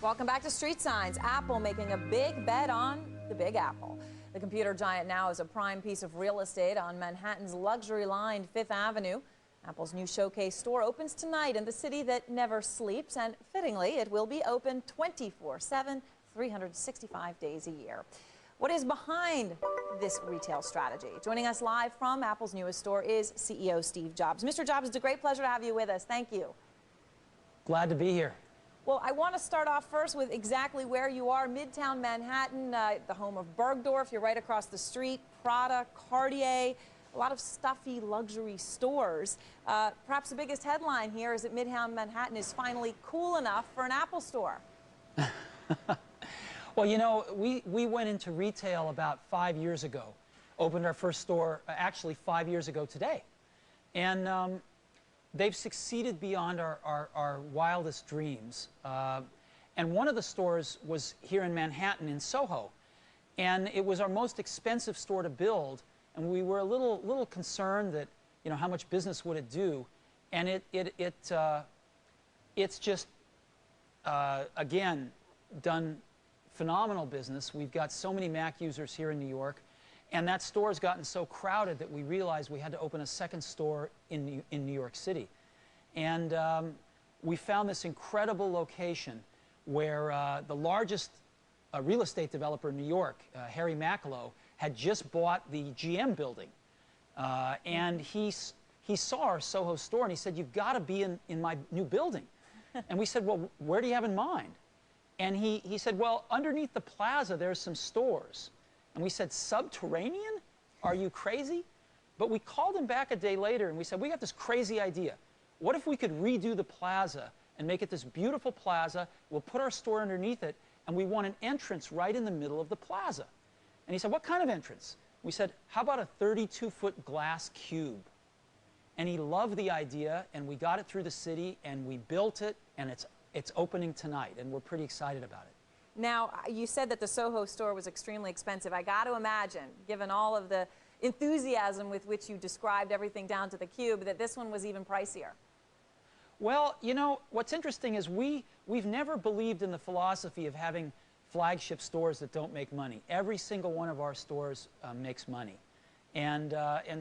Welcome back to Street Signs. Apple making a big bet on the Big Apple. The computer giant now is a prime piece of real estate on Manhattan's luxury-lined Fifth Avenue. Apple's new showcase store opens tonight in the city that never sleeps, and fittingly, it will be open 24/7, 365 days a year. What is behind this retail strategy? Joining us live from Apple's newest store is CEO Steve Jobs. Mr. Jobs, it's a great pleasure to have you with us. Thank you. Glad to be here. Well, I want to start off first with exactly where you are, Midtown Manhattan, the home of Bergdorf. You're right across the street, Prada, Cartier, a lot of stuffy luxury stores. Perhaps the biggest headline here is that Midtown Manhattan is finally cool enough for an Apple store. Well, you know, we went into retail about 5 years ago, opened our first store actually 5 years ago today. And they've succeeded beyond our wildest dreams. And one of the stores was here in Manhattan in Soho. And it was our most expensive store to build. And we were a little concerned that, you know, how much business would it do? And it's just, again, done phenomenal business. We've got so many Mac users here in New York. And that store has gotten so crowded that we realized we had to open a second store in New York City. And we found this incredible location where the largest real estate developer in New York, Harry Mackelow, had just bought the GM building. And he saw our Soho store and he said, "You've got to be in my new building." And we said, "Well, where do you have in mind?" And he said, "Well, underneath the plaza, there's some stores." And we said, "Subterranean? Are you crazy?" But we called him back a day later and we said, "We got this crazy idea. What if we could redo the plaza and make it this beautiful plaza? We'll put our store underneath it, and we want an entrance right in the middle of the plaza." And he said, "What kind of entrance?" We said, "How about a 32-foot glass cube?" And he loved the idea, and we got it through the city, and we built it, and it's opening tonight, and we're pretty excited about it. Now, you said that the Soho store was extremely expensive. I got to imagine, given all of the enthusiasm with which you described everything down to the cube, that this one was even pricier. Well, you know, what's interesting is we've never believed in the philosophy of having flagship stores that don't make money. Every single one of our stores makes money. And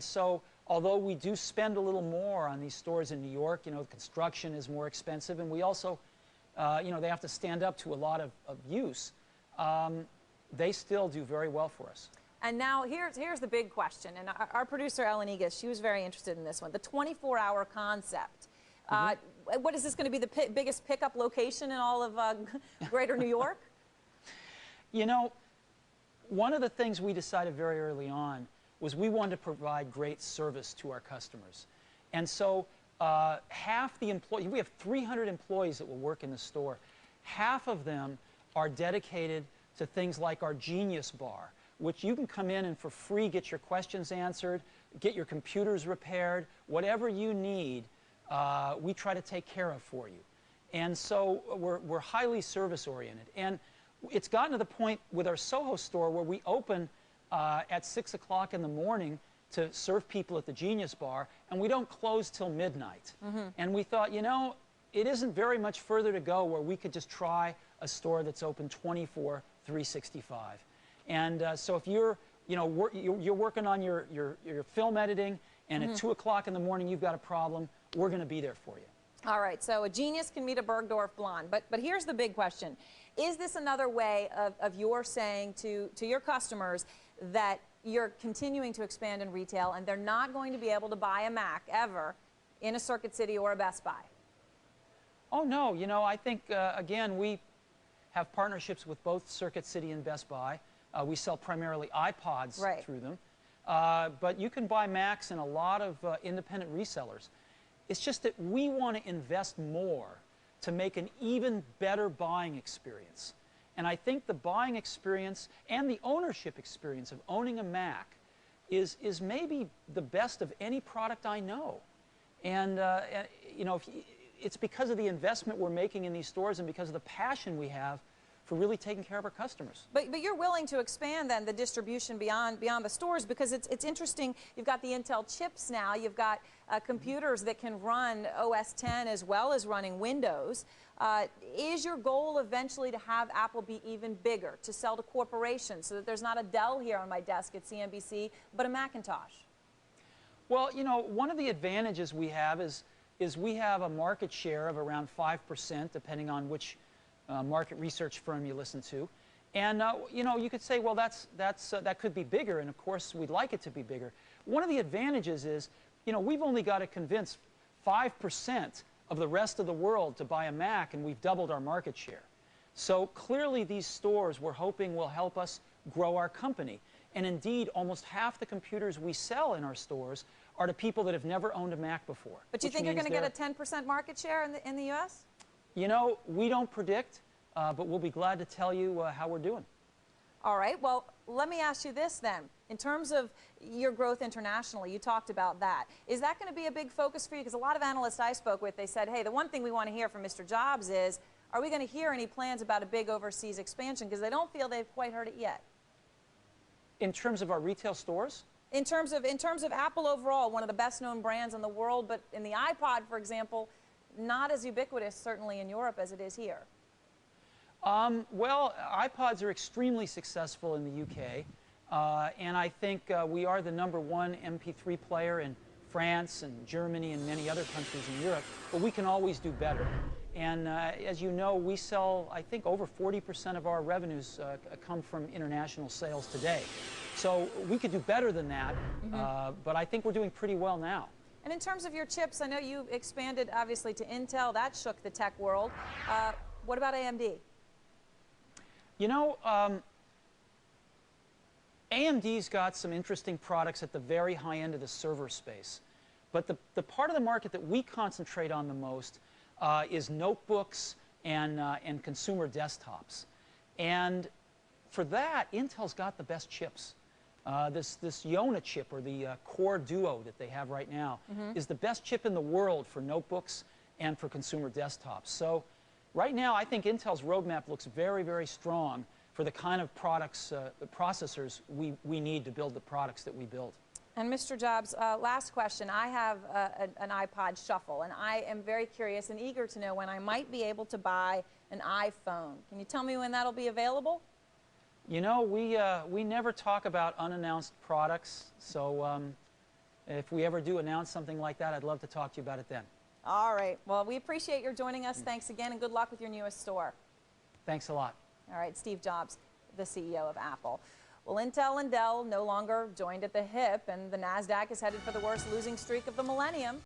so, although we do spend a little more on these stores in New York, you know, construction is more expensive, and we also, you know, they have to stand up to a lot of use. They still do very well for us. And now here's the big question, and our producer Ellen Egas, she was very interested in this one, the 24-hour concept. What is this going to be, the biggest pickup location in all of greater New York? You know, one of the things we decided very early on was we wanted to provide great service to our customers. And so half the employees, we have 300 employees that will work in the store. Half of them are dedicated to things like our Genius Bar, which you can come in and for free get your questions answered, get your computers repaired, whatever you need, we try to take care of for you. And so we're highly service oriented. And it's gotten to the point with our Soho store where we open at 6 o'clock in the morning to serve people at the Genius Bar, and we don't close till midnight. And we thought, you know, it isn't very much further to go where we could just try a store that's open 24, 365. And so if you're, you know, you're working on your film editing, and at 2 o'clock in the morning you've got a problem, we're going to be there for you. All right, so a genius can meet a Bergdorf blonde, but here's the big question. Is this another way of your saying to your customers that you're continuing to expand in retail and they're not going to be able to buy a Mac ever in a Circuit City or a Best Buy? Oh, no. You know, I think, again, we have partnerships with both Circuit City and Best Buy. We sell primarily iPods through them. But you can buy Macs in a lot of independent resellers. It's just that we want to invest more to make an even better buying experience. And I think the buying experience and the ownership experience of owning a Mac is maybe the best of any product I know. And you know, it's because of the investment we're making in these stores and because of the passion we have for really taking care of our customers. But you're willing to expand then the distribution beyond the stores, because it's interesting. You've got the Intel chips now. You've got computers that can run OS X as well as running Windows. Is your goal eventually to have Apple be even bigger, to sell to corporations, so that there's not a Dell here on my desk at CNBC, but a Macintosh? Well, you know, one of the advantages we have is we have a market share of around 5%, depending on which market research firm you listen to. And, you know, you could say, well, that could be bigger, and of course we'd like it to be bigger. One of the advantages is, you know, we've only got to convince 5% of the rest of the world to buy a Mac, and we've doubled our market share. So clearly these stores we're hoping will help us grow our company. And indeed, almost half the computers we sell in our stores are to people that have never owned a Mac before. But you think you're going to get a 10% market share in the U.S.? You know, we don't predict, but we'll be glad to tell you how we're doing. All right. Well, let me ask you this then. In terms of your growth internationally, you talked about that. Is that going to be a big focus for you? Because a lot of analysts I spoke with, they said, hey, the one thing we want to hear from Mr. Jobs is, are we going to hear any plans about a big overseas expansion? Because they don't feel they've quite heard it yet. In terms of our retail stores? In terms of Apple overall, one of the best-known brands in the world, but in the iPod, for example, not as ubiquitous, certainly in Europe, as it is here. Well, iPods are extremely successful in the UK, and I think we are the #1 MP3 player in France and Germany and many other countries in Europe, but we can always do better. And as you know, we sell, I think, over 40% of our revenues come from international sales today. So we could do better than that, but I think we're doing pretty well now. And in terms of your chips, I know you expanded, obviously, to Intel. That shook the tech world. What about AMD? You know, AMD's got some interesting products at the very high end of the server space. But the part of the market that we concentrate on the most is notebooks and consumer desktops. And for that, Intel's got the best chips. This Yona chip, or the Core Duo that they have right now, is the best chip in the world for notebooks and for consumer desktops. So right now, I think Intel's roadmap looks very, very strong for the kind of products, the processors we need to build the products that we build. And Mr. Jobs, last question. I have an iPod Shuffle, and I am very curious and eager to know when I might be able to buy an iPhone. Can you tell me when that'll be available? You know, we never talk about unannounced products, so if we ever do announce something like that, I'd love to talk to you about it then. All right. Well, we appreciate your joining us. Thanks again, and good luck with your newest store. Thanks a lot. All right, Steve Jobs, the CEO of Apple. Well, Intel and Dell no longer joined at the hip, and the NASDAQ is headed for the worst losing streak of the millennium.